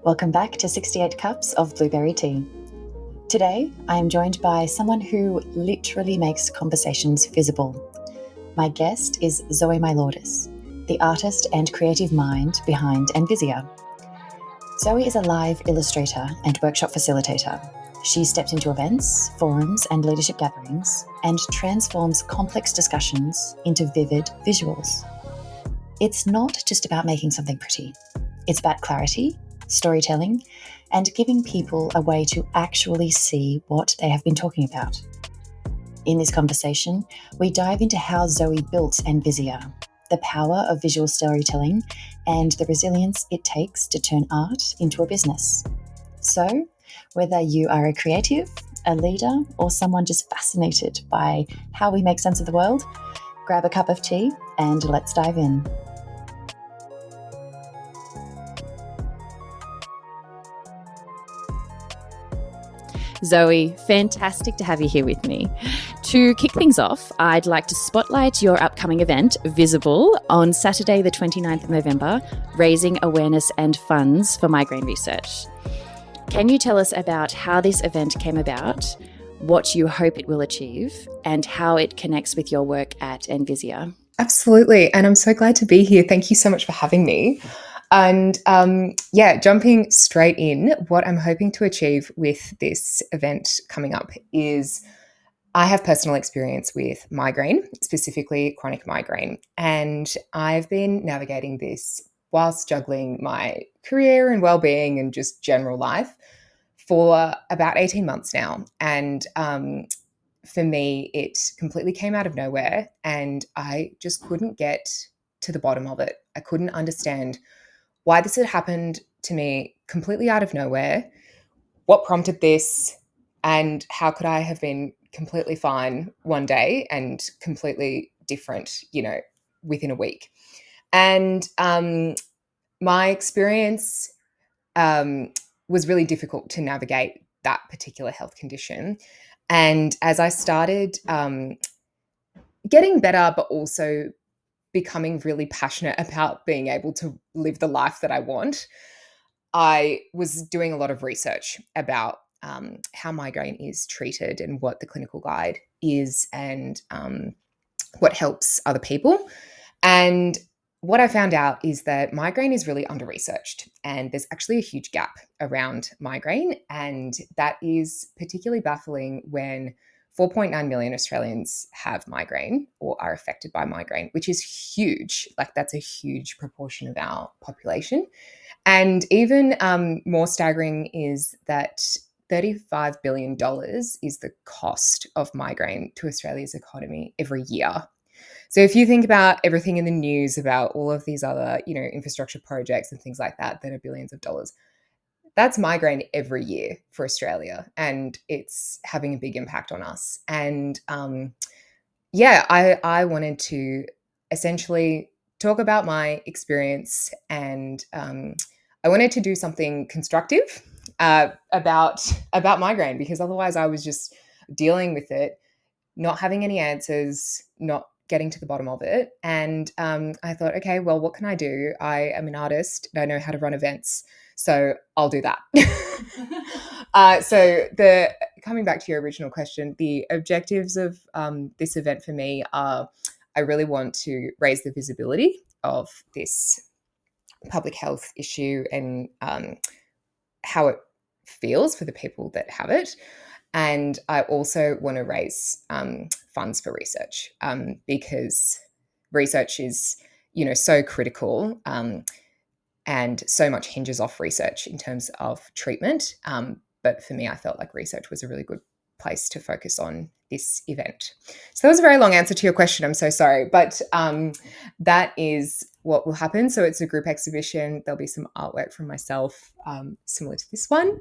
Welcome back to 68 Cups of Blueberry Tea. Today, I am joined by someone who literally makes conversations visible. My guest is Zoee, the artist and creative mind behind Envizia. Zoee is a live illustrator and workshop facilitator. She steps into events, forums, and leadership gatherings and transforms complex discussions into vivid visuals. It's not just about making something pretty. It's about clarity, storytelling, and giving people a way to actually see what they have been talking about. In this conversation, we dive into how Zoee built Envizia, the power of visual storytelling, and the resilience it takes to turn art into a business. So, whether you are a creative, a leader, or someone just fascinated by how we make sense of the world, grab a cup of tea and let's dive in. Zoee, fantastic to have you here with me. To kick things off, I'd like to spotlight your upcoming event, Visible, on Saturday the 29th of November, raising awareness and funds for migraine research. Can you tell us about how this event came about, what you hope it will achieve, and how it connects with your work at Envizia? Absolutely. And I'm so glad to be here. Thank you so much for having me. And jumping straight in, what I'm hoping to achieve with this event coming up is I have personal experience with migraine, specifically chronic migraine. And I've been navigating this whilst juggling my career and well-being and just general life for about 18 months now. And for me, it completely came out of nowhere and I just couldn't get to the bottom of it. I couldn't understand why this had happened to me completely out of nowhere, what prompted this, and how could I have been completely fine one day and completely different, within a week. And my experience was really difficult to navigate that particular health condition. And as I started getting better, but also becoming really passionate about being able to live the life that I want, I was doing a lot of research about how migraine is treated and what the clinical guide is and what helps other people. And what I found out is that migraine is really under-researched and there's actually a huge gap around migraine. And that is particularly baffling when 4.9 million Australians have migraine or are affected by migraine, which is huge. Like that's a huge proportion of our population. And even more staggering is that $35 billion is the cost of migraine to Australia's economy every year. So if you think about everything in the news about all of these other, infrastructure projects and things like that are billions of dollars, that's migraine every year for Australia, and it's having a big impact on us. And I wanted to essentially talk about my experience, and I wanted to do something constructive about migraine, because otherwise I was just dealing with it, not having any answers, not getting to the bottom of it. And I thought, okay, well, what can I do? I am an artist and I know how to run events, so I'll do that. Coming back to your original question, the objectives of this event for me are, I really want to raise the visibility of this public health issue and how it feels for the people that have it. And I also want to raise funds for research because research is, so critical and so much hinges off research in terms of treatment. But for me, I felt like research was a really good place to focus on this event. So that was a very long answer to your question. I'm so sorry. But that is what will happen. So it's a group exhibition. There'll be some artwork from myself, similar to this one.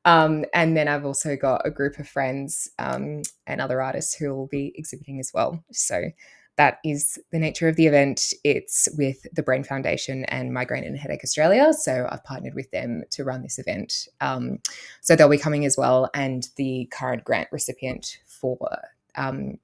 And then I've also got a group of friends and other artists who will be exhibiting as well. So that is the nature of the event. It's with the Brain Foundation and Migraine and Headache Australia. So I've partnered with them to run this event. So they'll be coming as well. And the current grant recipient for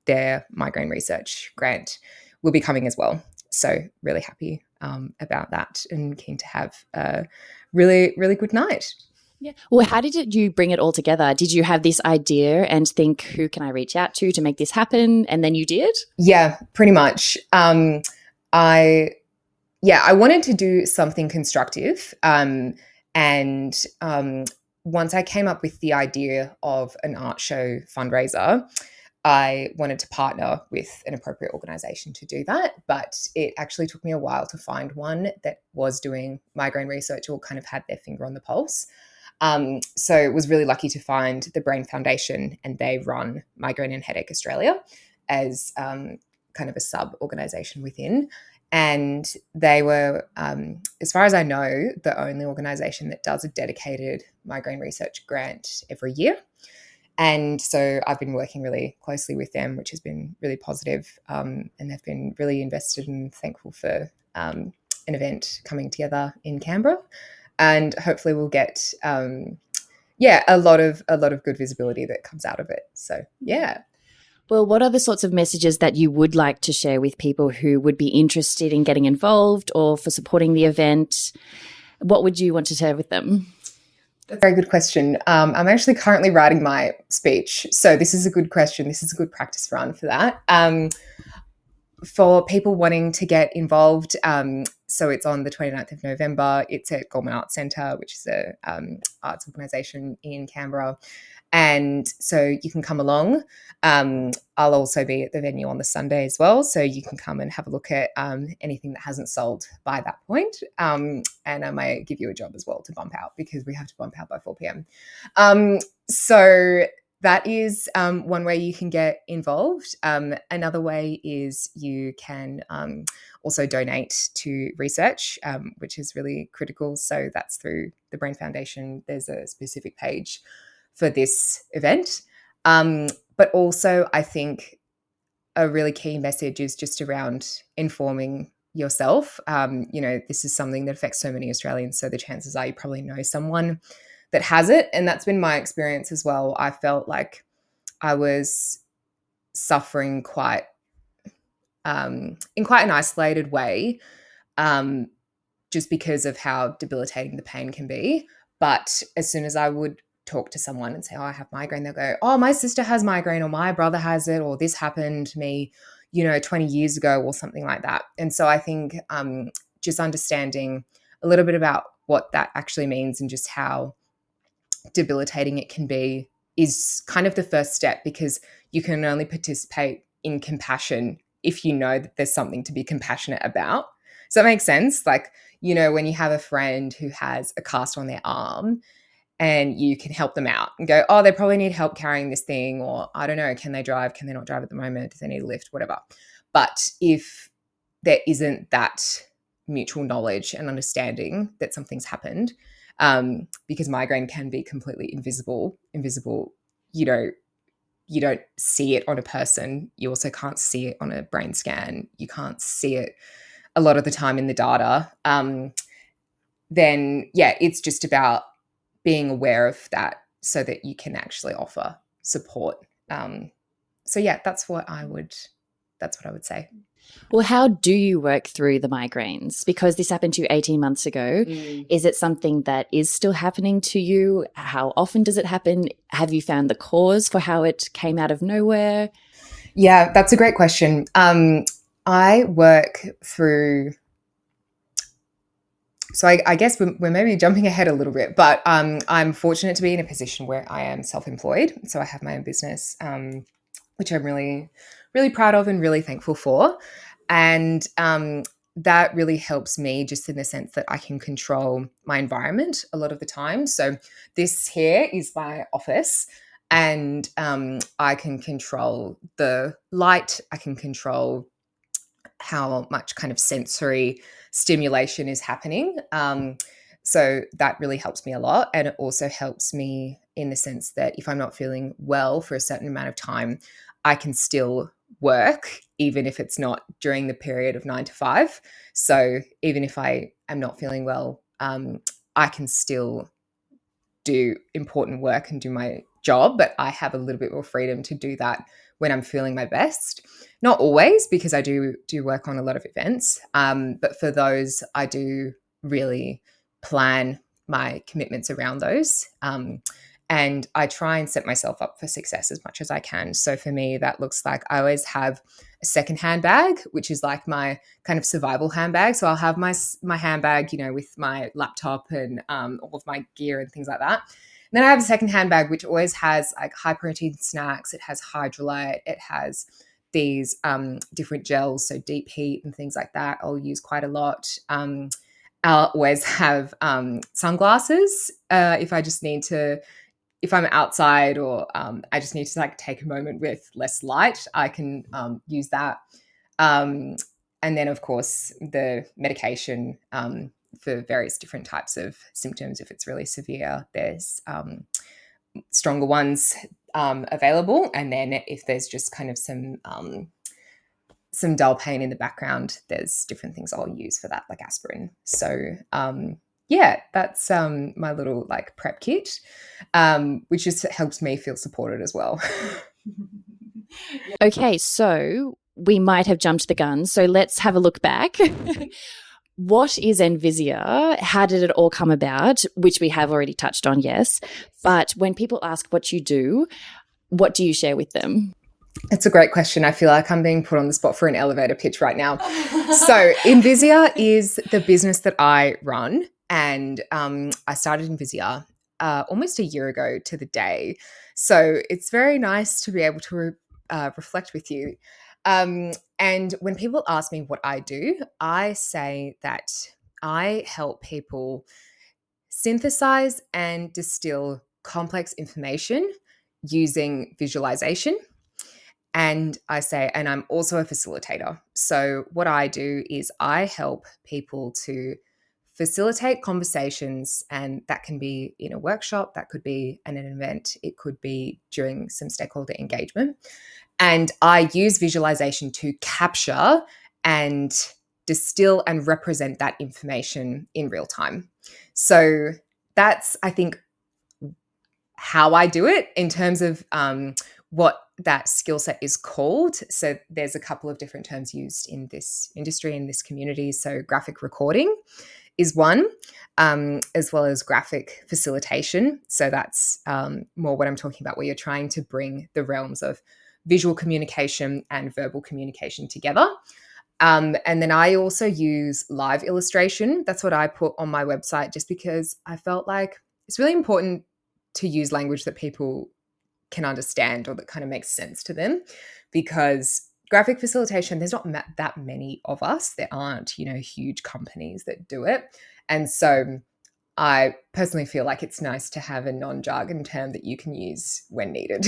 their migraine research grant will be coming as well. So really happy about that, and keen to have a really, really good night. Yeah. Well, how did you bring it all together? Did you have this idea and think, who can I reach out to make this happen? And then you did? Yeah, pretty much. I wanted to do something constructive. And once I came up with the idea of an art show fundraiser, I wanted to partner with an appropriate organisation to do that. But it actually took me a while to find one that was doing migraine research or kind of had their finger on the pulse. So was really lucky to find the Brain Foundation, and they run Migraine and Headache Australia as kind of a sub-organisation within. And they were, as far as I know, the only organisation that does a dedicated migraine research grant every year. And so I've been working really closely with them, which has been really positive. And they've been really invested and thankful for an event coming together in Canberra. And hopefully we'll get a lot of good visibility that comes out of it. So yeah. Well, what are the sorts of messages that you would like to share with people who would be interested in getting involved or for supporting the event? What would you want to share with them? That's a very good question. I'm actually currently writing my speech. So this is a good question. This is a good practice run for that. For people wanting to get involved, so it's on the 29th of November. It's at Goldman Arts Centre, which is a arts organisation in Canberra. And so you can come along. I'll also be at the venue on the Sunday as well. So you can come and have a look at anything that hasn't sold by that point. And I might give you a job as well to bump out, because we have to bump out by 4 p.m. So that is one way you can get involved. Another way is you can also donate to research, which is really critical. So that's through the Brain Foundation. There's a specific page for this event. But also, I think a really key message is just around informing yourself. This is something that affects so many Australians. So the chances are you probably know someone that has it. And that's been my experience as well. I felt like I was suffering quite in quite an isolated way, just because of how debilitating the pain can be. But as soon as I would talk to someone and say, oh, I have migraine, they'll go, oh, my sister has migraine, or my brother has it, or this happened to me, 20 years ago, or something like that. And so I think just understanding a little bit about what that actually means and just how debilitating it can be is kind of the first step, because you can only participate in compassion if you know that there's something to be compassionate about. Does that make sense? Like, when you have a friend who has a cast on their arm and you can help them out and go, oh, they probably need help carrying this thing, or I don't know, can they drive? Can they not drive at the moment? Do they need a lift? Whatever. But if there isn't that mutual knowledge and understanding that something's happened, because migraine can be completely invisible. You don't see it on a person. You also can't see it on a brain scan. You can't see it a lot of the time in the data. Then it's just about being aware of that so that you can actually offer support. That's what I would say. Well, how do you work through the migraines? Because this happened to you 18 months ago. Is it something that is still happening to you? How often does it happen? Have you found the cause for how it came out of nowhere? Yeah, that's a great question. I work through... So I guess we're maybe jumping ahead a little bit, but I'm fortunate to be in a position where I am self-employed. So I have my own business, which I'm really, really proud of and really thankful for. And that really helps me just in the sense that I can control my environment a lot of the time. So this here is my office, and I can control the light. I can control how much kind of sensory stimulation is happening. So that really helps me a lot. And it also helps me in the sense that if I'm not feeling well for a certain amount of time, I can still work, even if it's not during the period of 9 to 5. So even if I am not feeling well, I can still do important work and do my job, but I have a little bit more freedom to do that when I'm feeling my best. Not always, because I do work on a lot of events, but for those, I do really plan my commitments around those. And I try and set myself up for success as much as I can. So for me, that looks like I always have a second handbag, which is like my kind of survival handbag. So I'll have my handbag, with my laptop and all of my gear and things like that. And then I have a second handbag, which always has like high protein snacks. It has hydrolyte. It has these different gels, so deep heat and things like that. I'll use quite a lot. I'll always have sunglasses if I'm outside or I just need to like take a moment with less light, I can use that. And then, of course, the medication for various different types of symptoms. If it's really severe, there's stronger ones available. And then if there's just kind of some dull pain in the background, there's different things I'll use for that, like aspirin. So yeah, that's my little like prep kit, which just helps me feel supported as well. Okay, so we might have jumped the gun. So let's have a look back. What is Envizia? How did it all come about? Which we have already touched on, yes. But when people ask what you do, what do you share with them? It's a great question. I feel like I'm being put on the spot for an elevator pitch right now. So Envizia is the business that I run. And I started Envizia almost a year ago to the day. So it's very nice to be able to reflect with you. And when people ask me what I do, I say that I help people synthesize and distill complex information using visualization. And I'm also a facilitator. So what I do is I help people to facilitate conversations, and that can be in a workshop, that could be in an event, it could be during some stakeholder engagement. And I use visualization to capture and distill and represent that information in real time. So that's, I think, how I do it in terms of what that skill set is called. So there's a couple of different terms used in this industry, in this community. So graphic recording is one, as well as graphic facilitation. So that's more what I'm talking about, where you're trying to bring the realms of visual communication and verbal communication together. And then I also use live illustration. That's what I put on my website, just because I felt like it's really important to use language that people can understand or that kind of makes sense to them, because graphic facilitation, there's not that many of us. There aren't, huge companies that do it. And so I personally feel like it's nice to have a non-jargon term that you can use when needed.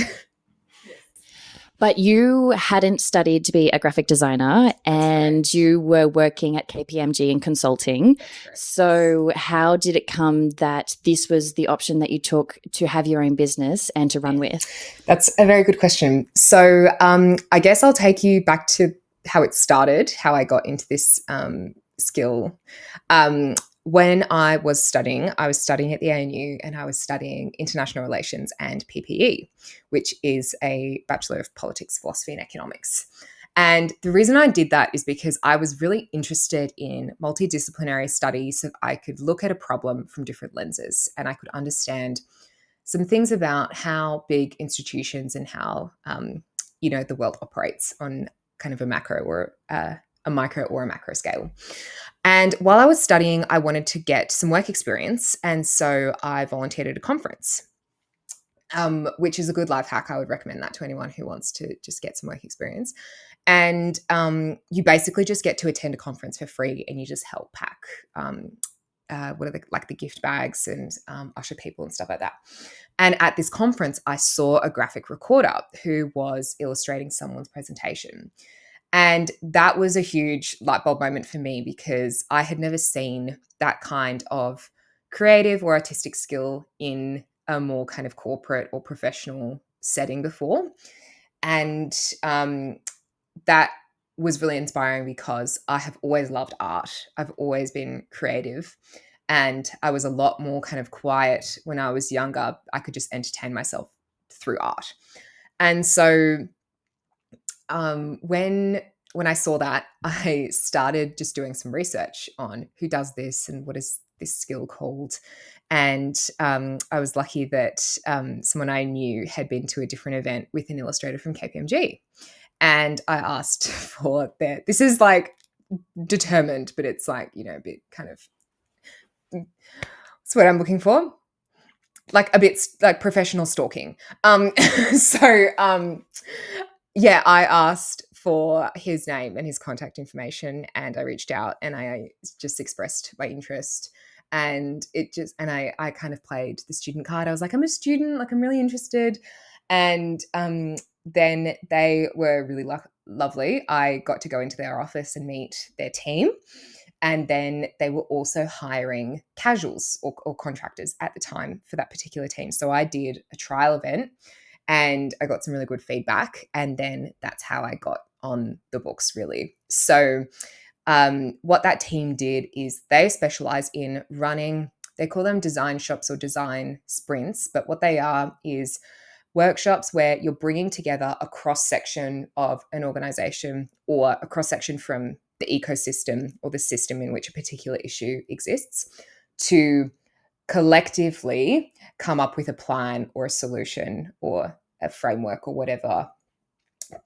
But you hadn't studied to be a graphic designer, and you were working at KPMG in consulting. So how did it come that this was the option that you took to have your own business and to run with? That's a very good question. So I guess I'll take you back to how it started, how I got into this skill. When I was studying at the ANU, and I was studying international relations and PPE, which is a Bachelor of Politics, Philosophy and Economics. And the reason I did that is because I was really interested in multidisciplinary studies, so I could look at a problem from different lenses and I could understand some things about how big institutions and how, the world operates on kind of a macro or a micro or a macro scale. And while I was studying, I wanted to get some work experience. And so I volunteered at a conference, which is a good life hack. I would recommend that to anyone who wants to just get some work experience. And you basically just get to attend a conference for free, and you just help pack the gift bags and usher people and stuff like that. And at this conference, I saw a graphic recorder who was illustrating someone's presentation. And that was a huge light bulb moment for me, because I had never seen that kind of creative or artistic skill in a more kind of corporate or professional setting before. And that was really inspiring, because I have always loved art. I've always been creative. And I was a lot more kind of quiet when I was younger. I could just entertain myself through art. And so when I saw that, I started just doing some research on who does this and what is this skill called. And I was lucky that someone I knew had been to a different event with an illustrator from KPMG. And I asked for their, this is like determined, but it's like, you know, a bit kind of, that's what I'm looking for. Like a bit like professional stalking. So yeah, I asked for his name and his contact information, and I reached out and I just expressed my interest. And I kind of played the student card. I was like, I'm a student, like I'm really interested. And then they were really lovely. I got to go into their office and meet their team. And then they were also hiring casuals or contractors at the time for that particular team. So I did a trial event and I got some really good feedback. And then that's how I got on the books, really. So what that team did is they specialize in running, they call them design shops or design sprints, but what they are is workshops where you're bringing together a cross section of an organization or a cross section from the ecosystem or the system in which a particular issue exists to collectively come up with a plan or a solution or a framework or whatever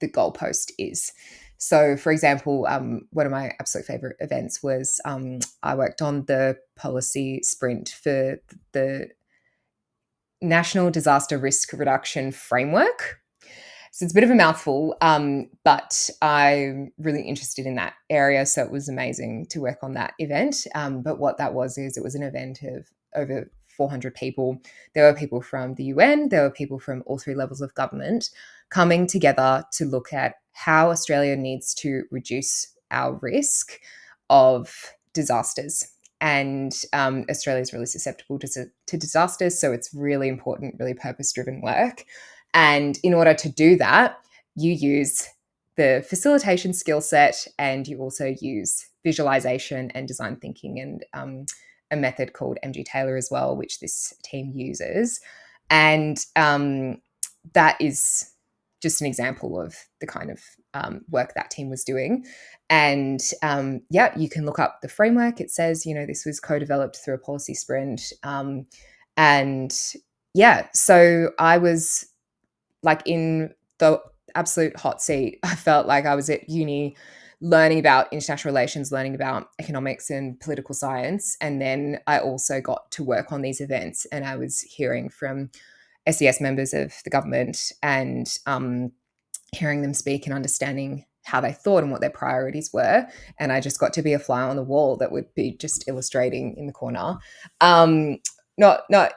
the goalpost is. So, for example, one of my absolute favorite events was I worked on the policy sprint for the National Disaster Risk Reduction Framework. So it's a bit of a mouthful, but I'm really interested in that area. So it was amazing to work on that event. But what that was is it was an event of over 400 people. There were people from the UN, there were people from all three levels of government coming together to look at how Australia needs to reduce our risk of disasters. And Australia is really susceptible to disasters. So it's really important, really purpose-driven work. And in order to do that, you use the facilitation skill set and you also use visualization and design thinking and a method called MG Taylor as well, which this team uses. And that is just an example of the kind of work that team was doing. And yeah, you can look up the framework. It says, you know, this was co-developed through a policy sprint. And yeah, so I was like in the absolute hot seat. I felt like I was at uni learning about international relations, learning about economics and political science. And then I also got to work on these events and I was hearing from SES members of the government and hearing them speak and understanding how they thought and what their priorities were. And I just got to be a fly on the wall that would be just illustrating in the corner. Not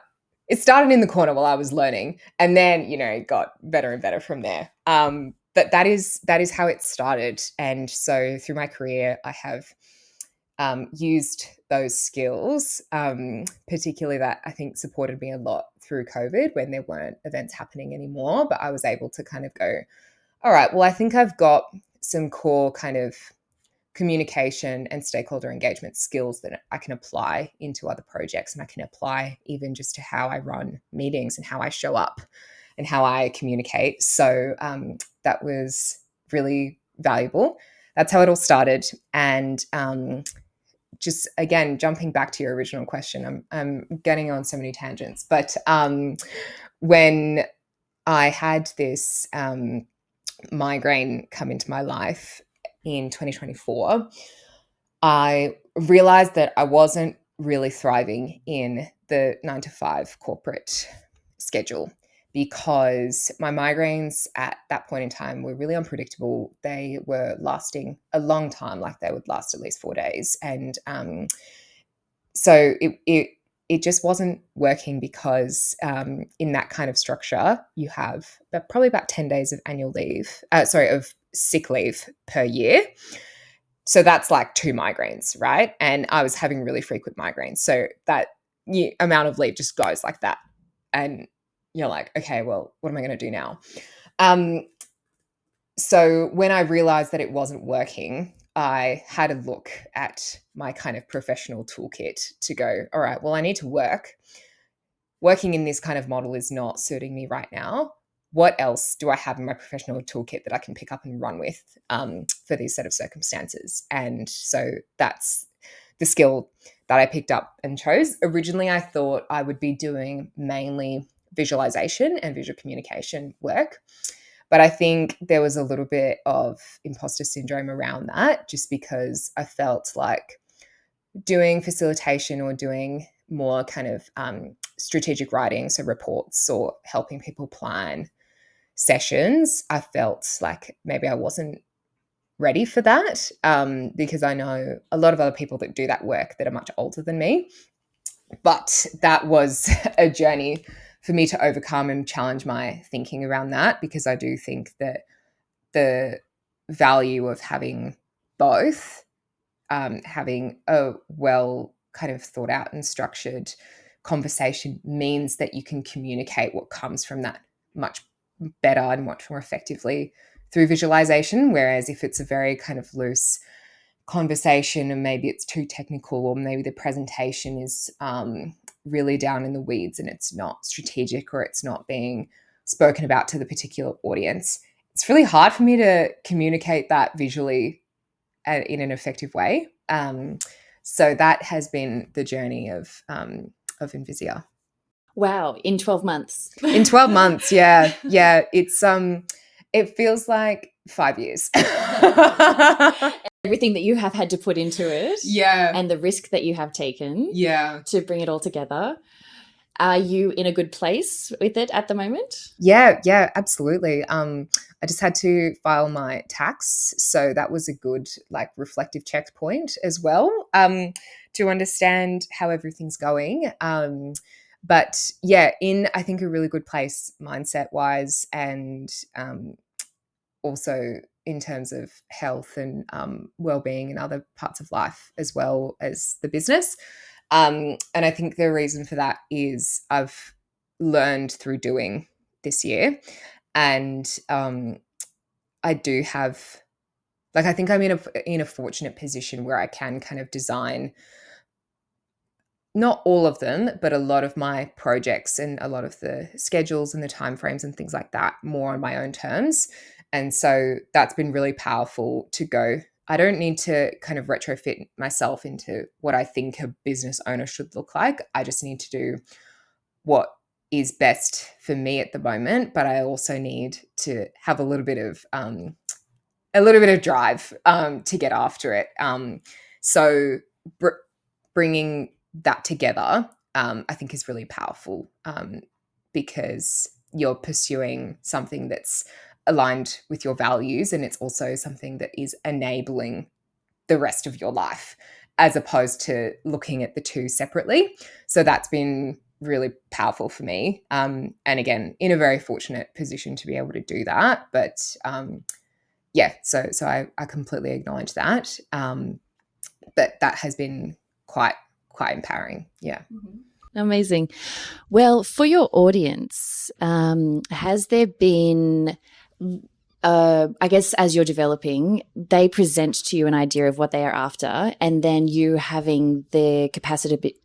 it started in the corner while I was learning, and then, you know, it got better and better from there. But that is how it started. And so through my career, I have used those skills, particularly that I think supported me a lot through COVID when there weren't events happening anymore. But I was able to kind of go, all right, well, I think I've got some core kind of communication and stakeholder engagement skills that I can apply into other projects, and I can apply even just to how I run meetings and how I show up and how I communicate. So that was really valuable. That's how it all started. And just again, jumping back to your original question, I'm getting on so many tangents, but when I had this migraine come into my life in 2024, I realized that I wasn't really thriving in the 9 to 5 corporate schedule because my migraines at that point in time were really unpredictable. They were lasting a long time, like they would last at least 4 days. And so it just wasn't working because in that kind of structure, you have probably about 10 days of of sick leave per year. So that's like 2 migraines, right? And I was having really frequent migraines. So that amount of leave just goes like that. And you're like, okay, well, what am I going to do now? So when I realized that it wasn't working, I had a look at my kind of professional toolkit to go, all right, well, I need to work. Working in this kind of model is not suiting me right now. what else do I have in my professional toolkit that I can pick up and run with for these set of circumstances? And so that's the skill that I picked up and chose. Originally, I thought I would be doing mainly visualization and visual communication work. But I think there was a little bit of imposter syndrome around that, just because I felt like doing facilitation or doing more kind of strategic writing, so reports or helping people plan sessions, I felt like maybe I wasn't ready for that, because I know a lot of other people that do that work that are much older than me. But that was a journey for me to overcome and challenge my thinking around that, because I do think that the value of having both, having a well kind of thought out and structured conversation, means that you can communicate what comes from that much better and much more effectively through visualization. Whereas if it's a very kind of loose conversation and maybe it's too technical, or maybe the presentation is really down in the weeds and it's not strategic, or it's not being spoken about to the particular audience, it's really hard for me to communicate that visually in an effective way. So that has been the journey of Envizia. Wow, in 12 months. In 12 months, yeah. It's it feels like 5 years. Everything that you have had to put into it, Yeah. and the risk that you have taken, Yeah. to bring it all together. Are you in a good place with it at the moment? Yeah, absolutely. I just had to file my tax, so that was a good like reflective checkpoint as well, to understand how everything's going. But yeah, in I think a really good place mindset wise, and also in terms of health and well-being and other parts of life, as well as the business. And I think the reason for that is I've learned through doing this year, and I do have, like, I think I'm in a fortunate position where I can kind of design not all of them, but a lot of my projects and a lot of the schedules and the timeframes and things like that more on my own terms. And so that's been really powerful to go, I don't need to kind of retrofit myself into what I think a business owner should look like. I just need to do what is best for me at the moment. But I also need to have a little bit of drive to get after it. So bringing that together, I think is really powerful, because you're pursuing something that's aligned with your values, and it's also something that is enabling the rest of your life, as opposed to looking at the two separately. So that's been really powerful for me. And again, in a very fortunate position to be able to do that. But yeah, so I completely acknowledge that. But that has been quite empowering. Yeah. Amazing. Well, for your audience, has there been, I guess, as you're developing, they present to you an idea of what they are after, and then you having the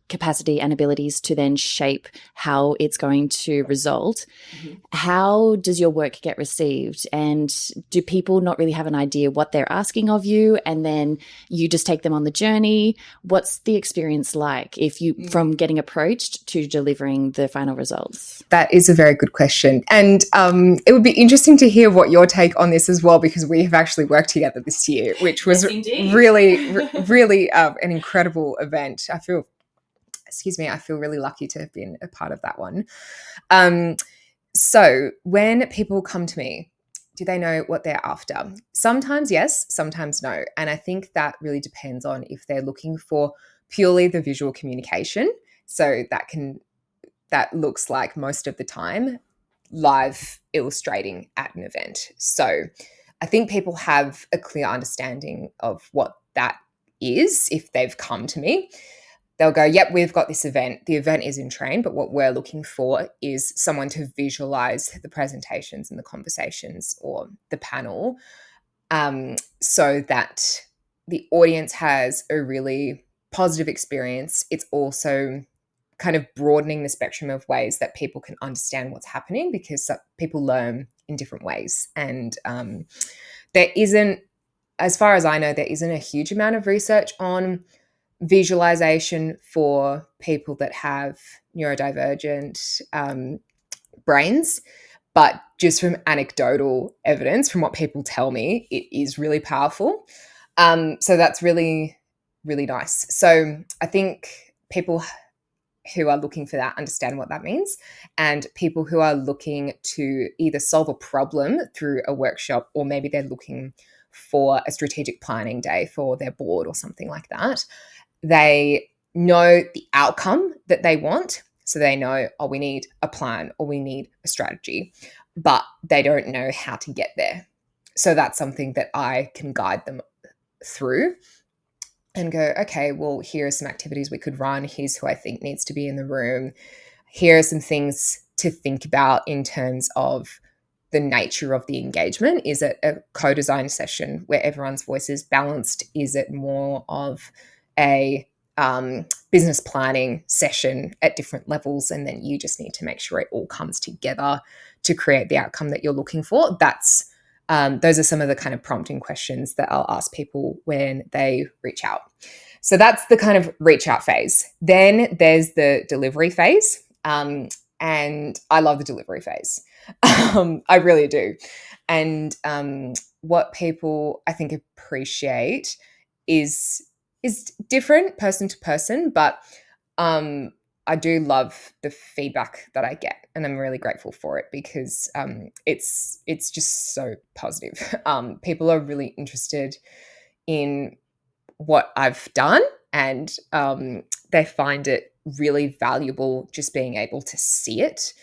capacity and abilities to then shape how it's going to result. Mm-hmm. How does your work get received? And do people not really have an idea what they're asking of you, and then you just take them on the journey? What's the experience like if you from getting approached to delivering the final results? That is a very good question. And it would be interesting to hear what your take on this as well, because we have actually worked together this year, which was really an incredible event. I feel really lucky to have been a part of that one. So when people come to me, do they know what they're after? Sometimes yes, sometimes no. And I think that really depends on if they're looking for purely the visual communication. So that looks like most of the time live illustrating at an event. So I think people have a clear understanding of what that is if they've come to me. They'll go, yep, we've got this event. The event is in train, but what we're looking for is someone to visualize the presentations and the conversations or the panel, so that the audience has a really positive experience. It's also kind of broadening the spectrum of ways that people can understand what's happening, because people learn in different ways. And there isn't, as far as I know, there isn't a huge amount of research on visualization for people that have neurodivergent brains. But just from anecdotal evidence, from what people tell me, it is really powerful. So that's really, really nice. So I think people who are looking for that understand what that means. And people who are looking to either solve a problem through a workshop, or maybe they're looking for a strategic planning day for their board or something like that, they know the outcome that they want. So they know, oh, we need a plan or we need a strategy, but they don't know how to get there. So that's something that I can guide them through and go, okay, well, here are some activities we could run. Here's who I think needs to be in the room. Here are some things to think about in terms of the nature of the engagement. Is it a co-design session where everyone's voice is balanced? Is it more of a business planning session at different levels, and then you just need to make sure it all comes together to create the outcome that you're looking for? Those are some of the kind of prompting questions that I'll ask people when they reach out. So that's the kind of reach out phase. Then there's the delivery phase. And I love the delivery phase. I really do. And what people, I think, appreciate is different person to person, but I do love the feedback that I get, and I'm really grateful for it, because it's just so positive. People are really interested in what I've done, and they find it really valuable just being able to see it.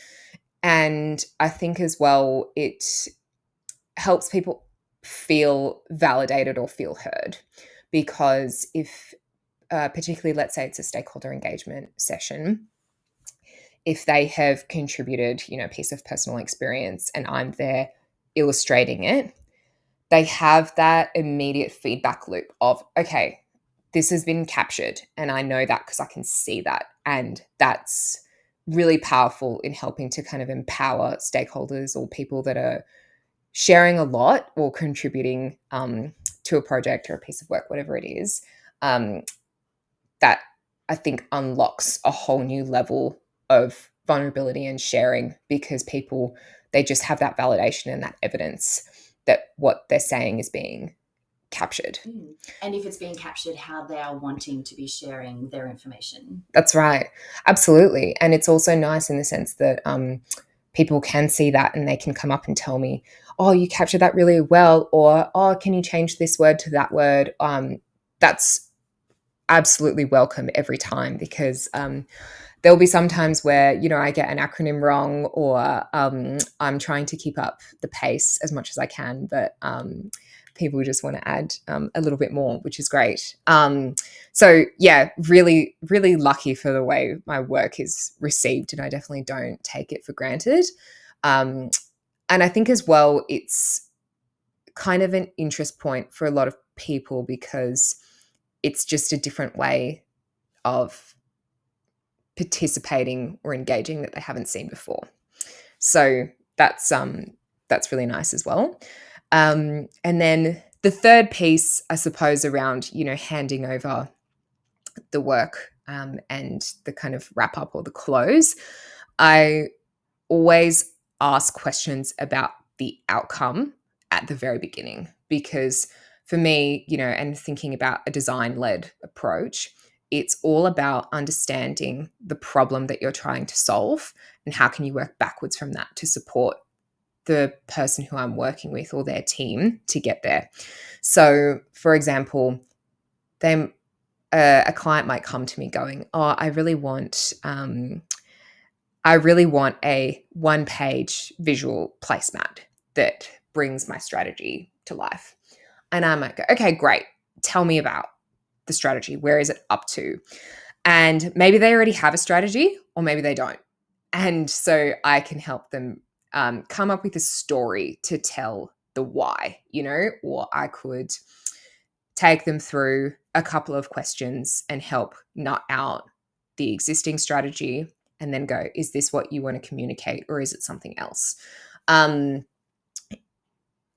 And I think as well, it helps people feel validated or feel heard, because if particularly, let's say it's a stakeholder engagement session, if they have contributed, a piece of personal experience and I'm there illustrating it, they have that immediate feedback loop of, okay, this has been captured and I know that because I can see that. And that's really powerful in helping to kind of empower stakeholders or people that are sharing a lot or contributing to a project or a piece of work, whatever it is. That I think unlocks a whole new level of vulnerability and sharing, because people, they just have that validation and that evidence that what they're saying is being captured. And if it's being captured, how they are wanting to be sharing their information. That's right. Absolutely. And it's also nice in the sense that people can see that and they can come up and tell me, oh, you captured that really well, or, oh, can you change this word to that word? That's absolutely welcome every time, because there'll be some times where, I get an acronym wrong, or I'm trying to keep up the pace as much as I can, but people just want to add a little bit more, which is great. So yeah, really, really lucky for the way my work is received, and I definitely don't take it for granted. And I think as well, it's kind of an interest point for a lot of people, because it's just a different way of participating or engaging that they haven't seen before. So that's really nice as well. And then the third piece, I suppose, around, handing over the work and the kind of wrap up or the close, I always ask questions about the outcome at the very beginning, because for me, and thinking about a design-led approach, it's all about understanding the problem that you're trying to solve and how can you work backwards from that to support the person who I'm working with or their team to get there. So, for example, a client might come to me going, "Oh, I really want a one-page visual placemat that brings my strategy to life." And I might go, "Okay, great. Tell me about the strategy. Where is it up to?" And maybe they already have a strategy, or maybe they don't. And so I can help them come up with a story to tell the why, or I could take them through a couple of questions and help nut out the existing strategy and then go, is this what you want to communicate or is it something else?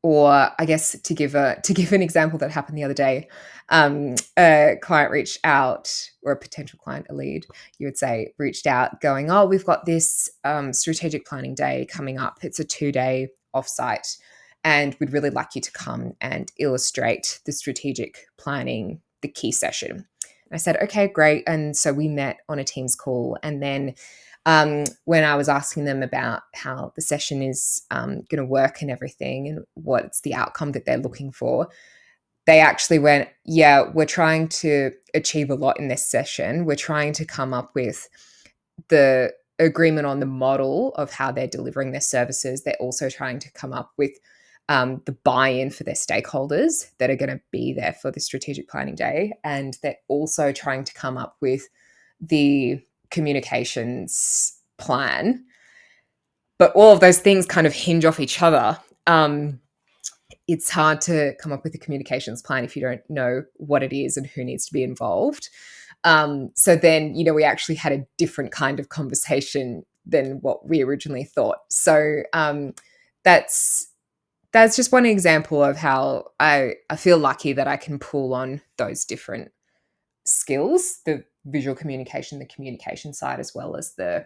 Or I guess to give an example that happened the other day, a client reached out, or a potential client, a lead, you would say, reached out going, oh, we've got this strategic planning day coming up. It's a 2-day offsite, and we'd really like you to come and illustrate the strategic planning, the key session. And I said, okay, great. And so we met on a Teams call, and then when I was asking them about how the session is going to work and everything and what's the outcome that they're looking for, they actually went, yeah, we're trying to achieve a lot in this session. We're trying to come up with the agreement on the model of how they're delivering their services. They're also trying to come up with the buy-in for their stakeholders that are going to be there for the strategic planning day. And they're also trying to come up with the communications plan, but all of those things kind of hinge off each other. It's hard to come up with a communications plan if you don't know what it is and who needs to be involved. So then, we actually had a different kind of conversation than what we originally thought. So that's just one example of how I feel lucky that I can pull on those different skills, the visual communication, the communication side, as well as the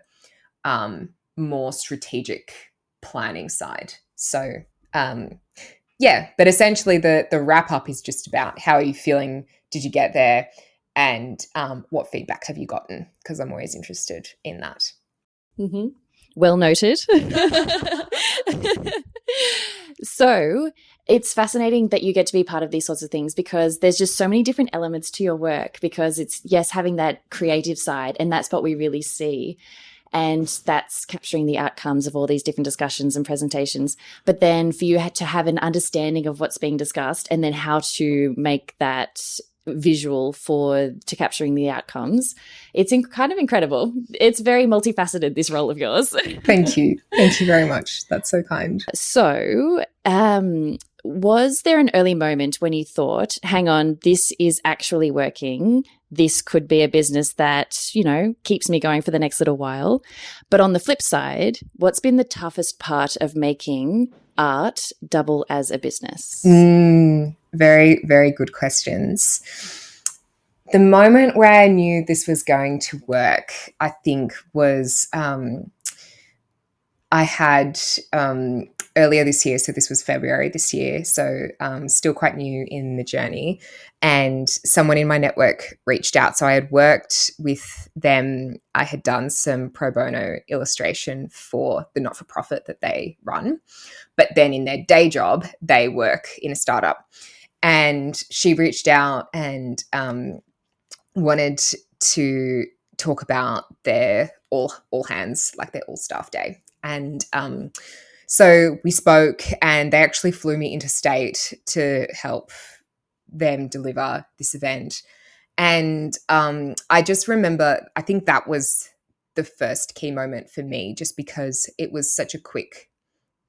more strategic planning side. So but essentially the wrap up is just about how are you feeling, did you get there, and what feedback have you gotten, because I'm always interested in that. Mm-hmm. Well noted. So it's fascinating that you get to be part of these sorts of things, because there's just so many different elements to your work, because it's, yes, having that creative side, and that's what we really see. And that's capturing the outcomes of all these different discussions and presentations. But then for you to have an understanding of what's being discussed and then how to make that visual to capturing the outcomes, it's kind of incredible. It's very multifaceted, this role of yours. Thank you very much, that's so kind. So was there an early moment when you thought, hang on, this is actually working, this could be a business that keeps me going for the next little while? But on the flip side, what's been the toughest part of making art double as a business? Very, very good questions. The moment where I knew this was going to work, I think, was I had earlier this year, so this was February this year, so still quite new in the journey, and someone in my network reached out. So I had worked with them. I had done some pro bono illustration for the not-for-profit that they run, but then in their day job, they work in a startup. And she reached out and wanted to talk about their all hands, like their all staff day. And so we spoke, and they actually flew me interstate to help them deliver this event. And I just remember, I think that was the first key moment for me, just because it was such a quick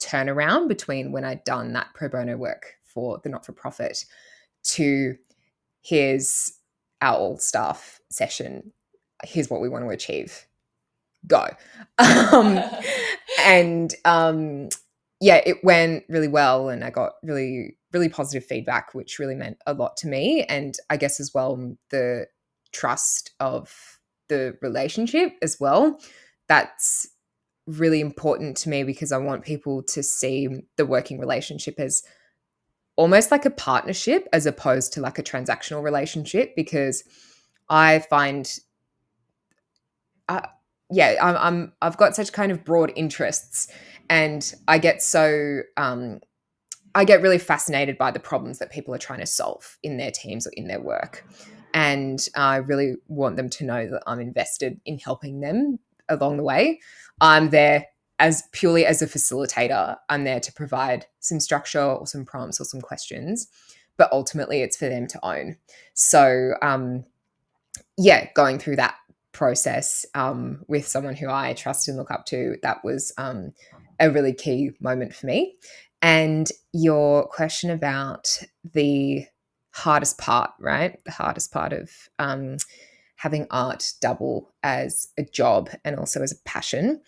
turnaround between when I'd done that pro bono work for the not-for-profit to here's our all staff session, here's what we want to achieve, go. And it went really well, and I got really, really positive feedback, which really meant a lot to me. And I guess as well, the trust of the relationship as well. That's really important to me, because I want people to see the working relationship as almost like a partnership as opposed to like a transactional relationship, because I find I've got such kind of broad interests, and I get really fascinated by the problems that people are trying to solve in their teams or in their work. And I really want them to know that I'm invested in helping them along the way. I'm there as purely as a facilitator. I'm there to provide some structure or some prompts or some questions, but ultimately it's for them to own. So going through that process with someone who I trust and look up to, that was a really key moment for me. And your question about the hardest part, right? The hardest part of having art double as a job and also as a passion.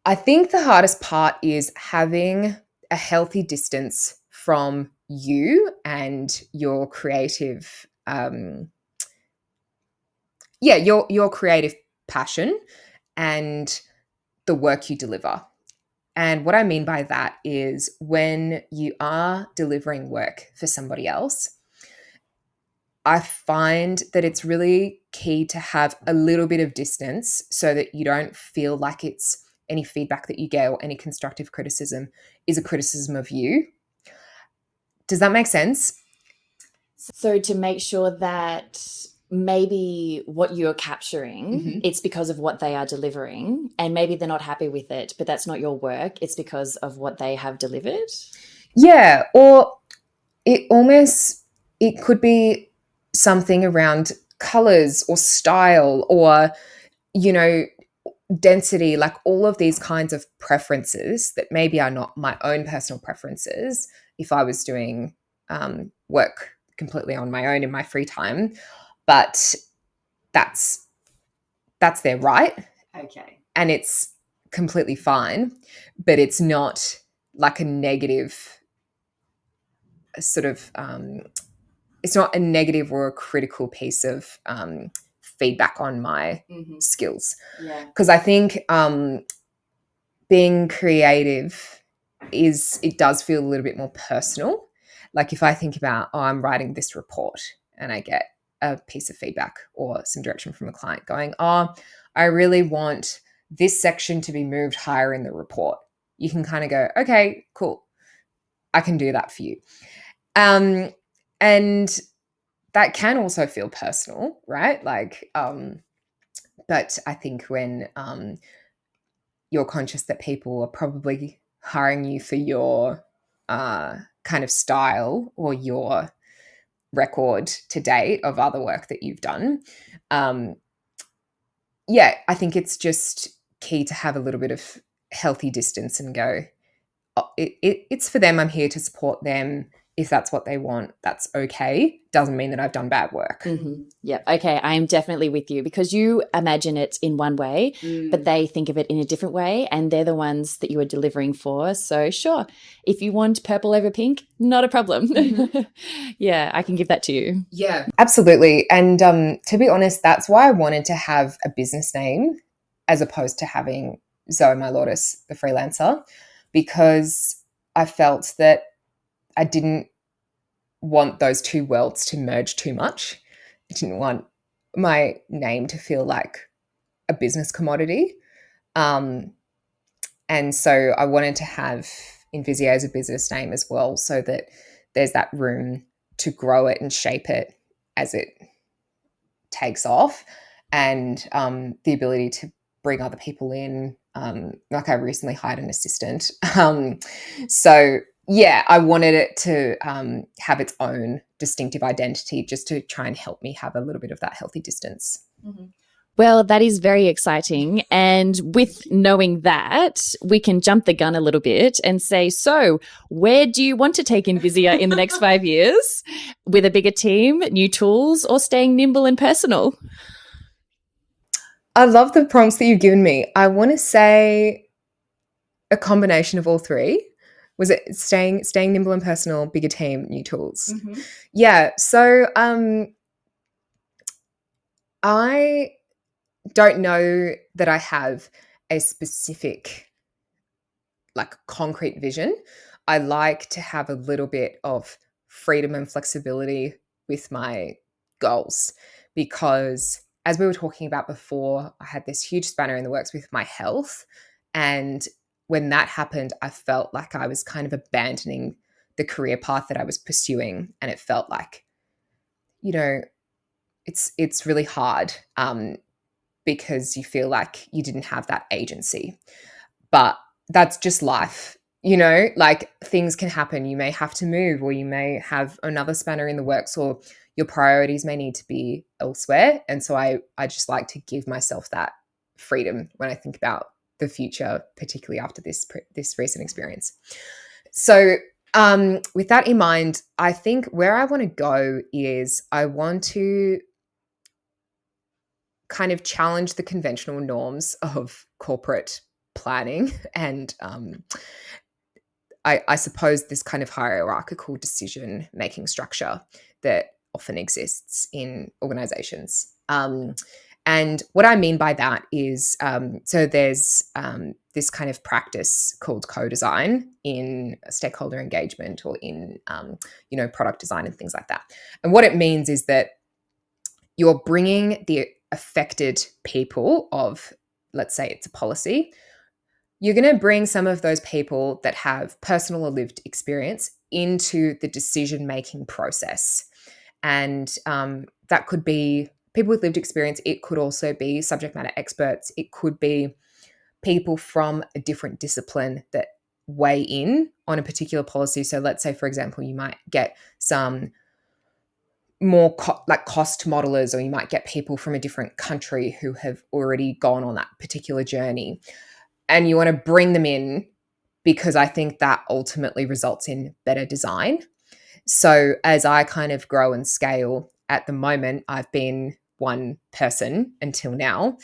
I think the hardest part is having a healthy distance from you and your creative, your creative passion and the work you deliver. And what I mean by that is when you are delivering work for somebody else, I find that it's really key to have a little bit of distance so that you don't feel like it's any feedback that you get or any constructive criticism is a criticism of you. Does that make sense? So to make sure that maybe what you're capturing, it's because of what they are delivering, and maybe they're not happy with it, but that's not your work. It's because of what they have delivered. Yeah, or it could be something around colors or style or, density, like all of these kinds of preferences that maybe are not my own personal preferences if I was doing work completely on my own in my free time. But that's their right. Okay. And it's completely fine, but it's not like a negative sort of it's not a negative or a critical piece of feedback on my skills. Yeah. Because I think being creative it does feel a little bit more personal. Like if I think about, I'm writing this report and I get a piece of feedback or some direction from a client going, I really want this section to be moved higher in the report. You can kind of go, okay, cool. I can do that for you. And that can also feel personal, right? Like, but I think when you're conscious that people are probably hiring you for your kind of style or your record to date of other work that you've done, I think it's just key to have a little bit of healthy distance and go, it's for them. I'm here to support them. If that's what they want, that's okay. Doesn't mean that I've done bad work. Yeah. Okay. I am definitely with you, because you imagine it in one way, but they think of it in a different way, and they're the ones that you are delivering for. So sure, if you want purple over pink, not a problem. Yeah, I can give that to you. Yeah, absolutely. And to be honest, that's why I wanted to have a business name as opposed to having Zoe My Lourdes, the freelancer, because I felt that I didn't want those two worlds to merge too much. I didn't want my name to feel like a business commodity. And so I wanted to have Envizia as a business name as well, so that there's that room to grow it and shape it as it takes off, and the ability to bring other people in. Like I recently hired an assistant. So yeah, I wanted it to have its own distinctive identity, just to try and help me have a little bit of that healthy distance. Well, that is very exciting. And with knowing that, we can jump the gun a little bit and say, so where do you want to take Envizia in the next 5 years? With a bigger team, new tools, or staying nimble and personal? I love the prompts that you've given me. I want to say a combination of all three. Was it staying nimble and personal, bigger team, new tools? Yeah. So I don't know that I have a specific, like, concrete vision. I like to have a little bit of freedom and flexibility with my goals, because as we were talking about before, I had this huge spanner in the works with my health. And when that happened, I felt like I was kind of abandoning the career path that I was pursuing. And it felt like, it's really hard because you feel like you didn't have that agency. But that's just life. Like, things can happen. You may have to move, or you may have another spanner in the works, or your priorities may need to be elsewhere. And so I just like to give myself that freedom when I think about the future, particularly after this recent experience. So with that in mind, I think where I want to go is I want to kind of challenge the conventional norms of corporate planning and I suppose this kind of hierarchical decision making structure that often exists in organizations. And what I mean by that is so there's this kind of practice called co-design in stakeholder engagement or in product design and things like that. And what it means is that you're bringing the affected people of, let's say it's a policy, you're going to bring some of those people that have personal or lived experience into the decision-making process. And that could be people with lived experience. It could also be subject matter experts. It could be people from a different discipline that weigh in on a particular policy. So let's say, for example, you might get some more cost modelers, or you might get people from a different country who have already gone on that particular journey. And you want to bring them in because I think that ultimately results in better design. So as I kind of grow and scale, at the moment, I've been one person until now,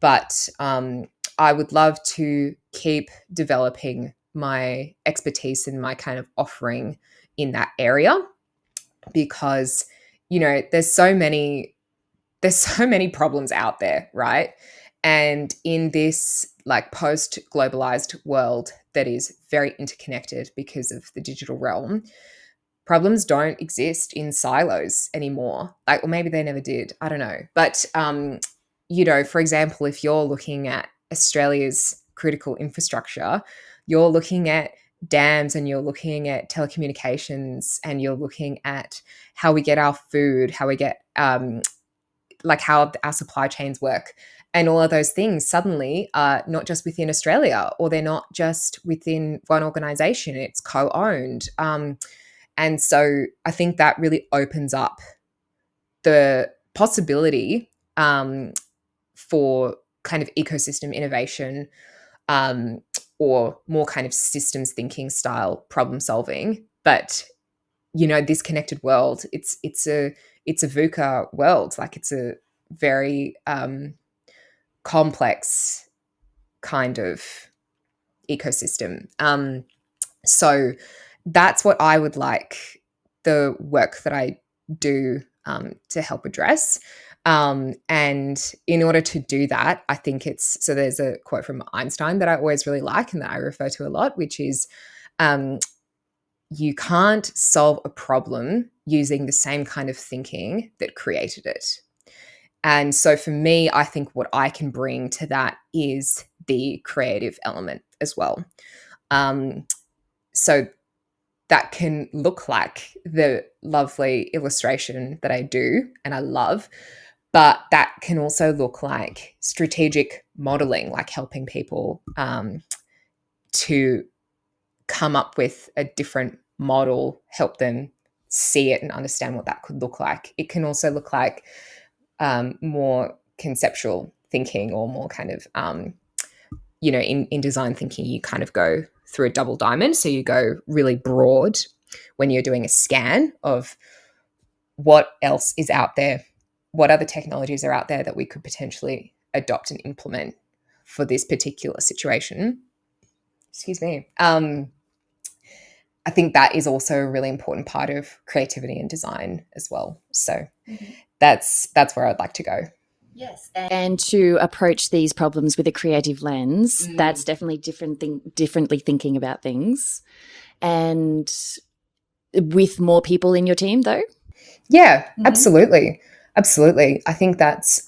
but I would love to keep developing my expertise and my kind of offering in that area because, there's so many problems out there, right? And in this like post-globalized world that is very interconnected because of the digital realm, problems don't exist in silos anymore. Or maybe they never did. I don't know. But, for example, if you're looking at Australia's critical infrastructure, you're looking at dams and you're looking at telecommunications and you're looking at how we get our food, how we get how our supply chains work. And all of those things suddenly are not just within Australia, or they're not just within one organization, it's co-owned. And so I think that really opens up the possibility for kind of ecosystem innovation or more kind of systems thinking style problem solving. But this connected world, it's a VUCA world. Like it's a very complex kind of ecosystem. So that's what I would like the work that I do to help address. And in order to do that, I think so there's a quote from Einstein that I always really like and that I refer to a lot, which is, you can't solve a problem using the same kind of thinking that created it. And so for me, I think what I can bring to that is the creative element as well. So that can look like the lovely illustration that I do and I love, but that can also look like strategic modeling, like helping people to come up with a different model, help them see it and understand what that could look like. It can also look like more conceptual thinking or more kind of, in design thinking, you kind of go through a double diamond. So you go really broad when you're doing a scan of what else is out there, what other technologies are out there that we could potentially adopt and implement for this particular situation. Excuse me. I think that is also a really important part of creativity and design as well. So that's where I'd like to go. Yes, and to approach these problems with a creative lens, that's definitely differently thinking about things. And with more people in your team, though? Yeah, absolutely. Absolutely. I think that's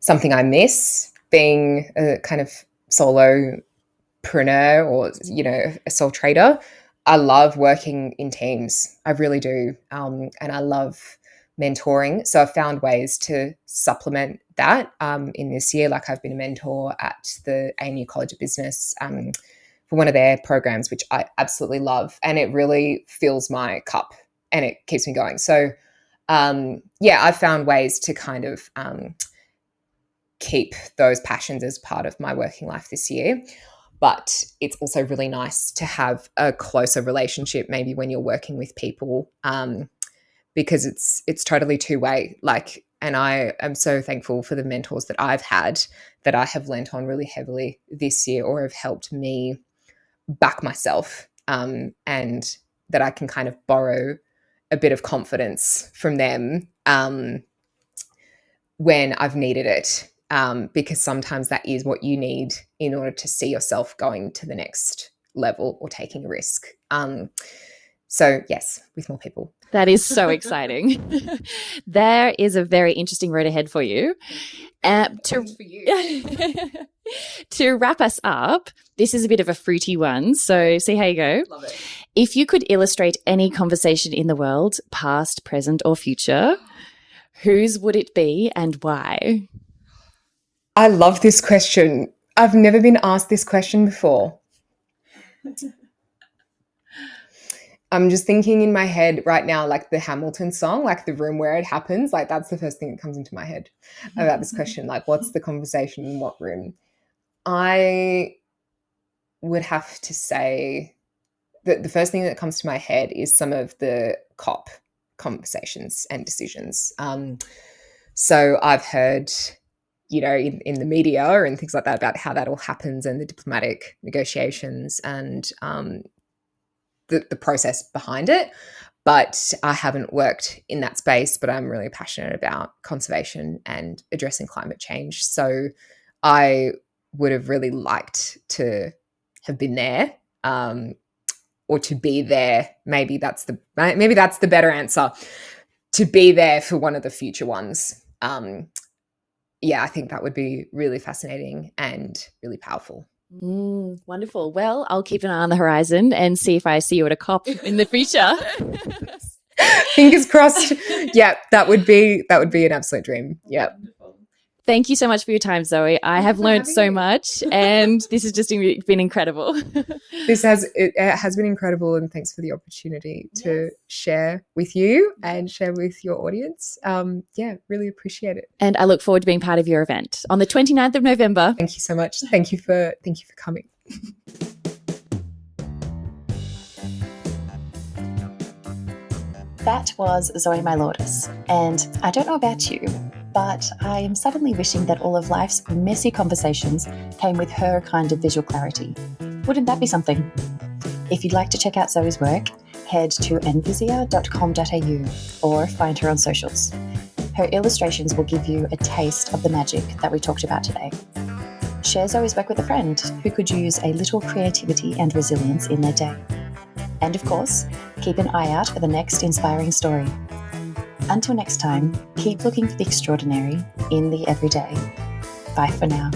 something I miss, being a kind of solopreneur or, a sole trader. I love working in teams. I really do. And I love mentoring. So I've found ways to supplement that in this year. Like I've been a mentor at the ANU College of Business for one of their programs, which I absolutely love. And it really fills my cup and it keeps me going. So I've found ways to kind of keep those passions as part of my working life this year. But it's also really nice to have a closer relationship maybe when you're working with people because it's totally two-way. Like And I am so thankful for the mentors that I've had that I have lent on really heavily this year, or have helped me back myself, and that I can kind of borrow a bit of confidence from them when I've needed it, because sometimes that is what you need in order to see yourself going to the next level or taking a risk. So yes, with more people. That is so exciting. There is a very interesting road ahead for you. For you. To wrap us up, this is a bit of a fruity one, so see how you go. Love it. If you could illustrate any conversation in the world, past, present, or future, whose would it be and why? I love this question. I've never been asked this question before. I'm just thinking in my head right now, like the Hamilton song, like the room where it happens, like that's the first thing that comes into my head about this question. Like, what's the conversation in what room? I would have to say that the first thing that comes to my head is some of the COP conversations and decisions. So I've heard, in the media and things like that about how that all happens and the diplomatic negotiations and the process behind it. But I haven't worked in that space, but I'm really passionate about conservation and addressing climate change. So I would have really liked to have been there, or to be there. Maybe that's the better answer, to be there for one of the future ones. I think that would be really fascinating and really powerful. Wonderful. Well, I'll keep an eye on the horizon and see if I see you at a COP in the future. Fingers crossed. Yeah, that would be an absolute dream. Yeah. Thank you so much for your time, Zoe. I have learned so much, and this has just been incredible. It has been incredible, and thanks for the opportunity to share with you and share with your audience. Really appreciate it. And I look forward to being part of your event on the 29th of November. Thank you so much. Thank you for coming. That was Zoe My Lourdes, and I don't know about you, but I am suddenly wishing that all of life's messy conversations came with her kind of visual clarity. Wouldn't that be something? If you'd like to check out Zoe's work, head to envizia.com.au or find her on socials. Her illustrations will give you a taste of the magic that we talked about today. Share Zoe's work with a friend who could use a little creativity and resilience in their day. And of course, keep an eye out for the next inspiring story. Until next time, keep looking for the extraordinary in the everyday. Bye for now.